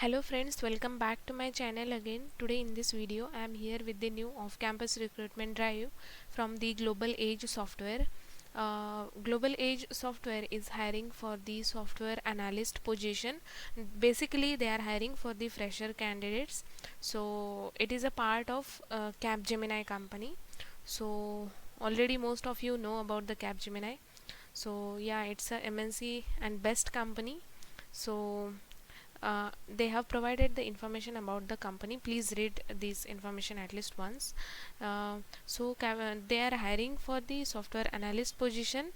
Hello friends, welcome back to my channel again. Today in this video I am here with the new off-campus recruitment drive from the Global Age Software. Global Age Software is hiring for the software analyst position. Basically they are hiring for the fresher candidates. So it is a part of Capgemini company. So already most of you know about the Capgemini. So yeah, it's a MNC and best company. So they have provided the information about the company. Please read this information at least once. They are hiring for the software analyst position,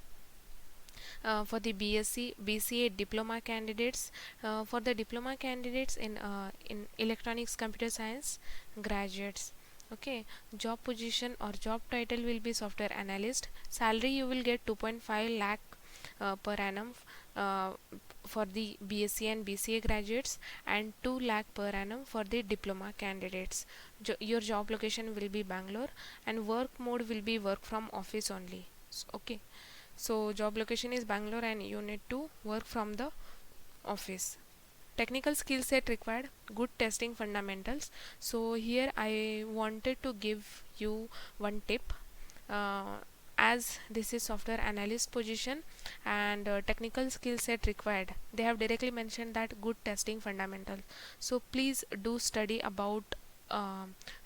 for the BSc BCA diploma candidates, for the diploma candidates in electronics computer science graduates. Okay, job position or job title will be software analyst. Salary you will get 2.5 lakh per annum uh, for the BSc and BCA graduates, and 2 lakh per annum for the diploma candidates. Your job location will be Bangalore, and work mode will be work from office only. Okay, so job location is Bangalore and you need to work from the office. Technical skill set required: good testing fundamentals. So here I wanted to give you one tip. uh, as this is software analyst position and technical skill set required, they have directly mentioned that good testing fundamental. So please do study about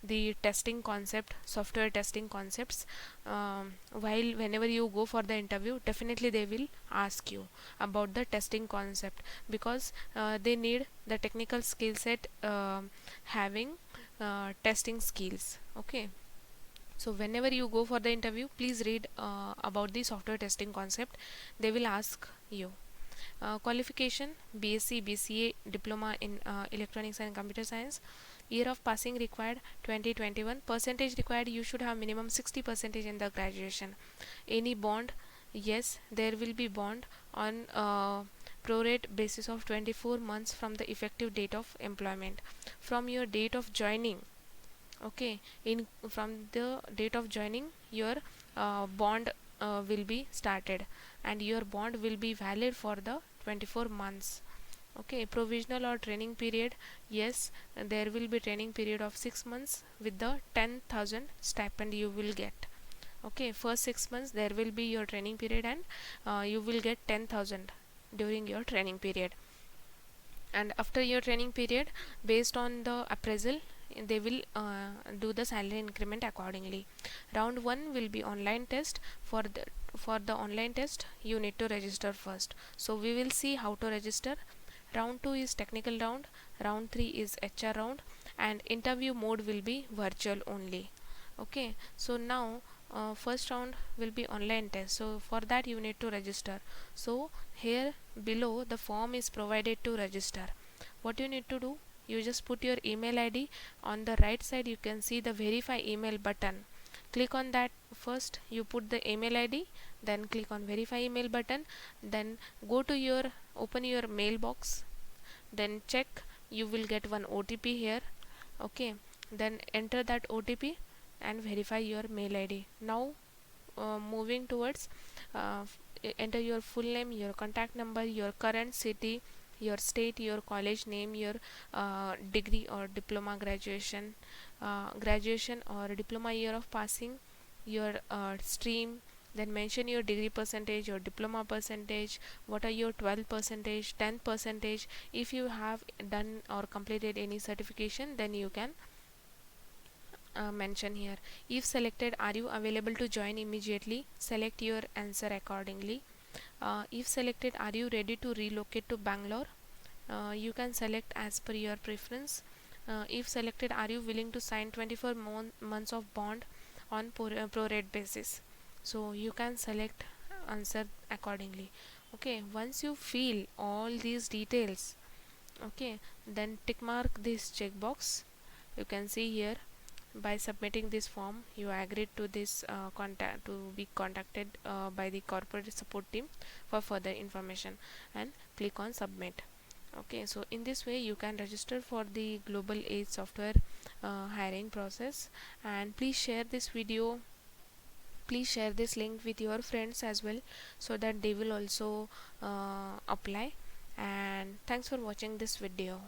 the testing concept, software testing concepts. While whenever you go for the interview, definitely they will ask you about the testing concept, because they need the technical skill set having testing skills. Okay, so whenever you go for the interview, please read about the software testing concept. They will ask you. Qualification: BSc BCA diploma in electronics and computer science. Year of passing required 2021. Percentage required: you should have minimum 60% in the graduation. Any bond? Yes, there will be bond on prorate basis of 24 months from the effective date of employment. From your date of joining, okay, in from the date of joining, your bond will be started, and your bond will be valid for the 24 months. Okay, provisional or training period: yes, there will be training period of 6 months with the 10,000 stipend you will get. Okay, first 6 months there will be your training period, and you will get 10,000 during your training period. And after your training period, based on the appraisal, they will do the salary increment accordingly. Round 1 will be online test. For the online test, you need to register first, so we will see how to register. Round 2 is technical round. Round 3 is HR round, and interview mode will be virtual only. Okay, so now first round will be online test, so for that you need to register. So here below the form is provided to register. What you need to do, you just put your email ID. On the right side you can see the verify email button. Click on that. First you put the email ID, then click on verify email button, then go to your open your mailbox, then check. You will get one OTP here. Okay, then enter that OTP and verify your mail ID. Now moving towards, enter your full name, your contact number, your current city, your state, your college name, your degree or diploma graduation or diploma year of passing, your stream. Then mention your degree percentage, your diploma percentage, what are your 12 percentage, 10 percentage. If you have done or completed any certification, then you can mention here. If selected, are you available to join immediately? Select your answer accordingly. If selected, are you ready to relocate to Bangalore? You can select as per your preference. If selected, are you willing to sign 24 months of bond on prorate basis? So you can select answer accordingly. Okay, once you fill all these details, okay, then tick mark this checkbox. You can see here, by submitting this form you agreed to this contact to be contacted by the corporate support team for further information, and click on submit. Okay, so in this way you can register for the Global Age Software hiring process. And please share this video, please share this link with your friends as well, so that they will also apply. And thanks for watching this video.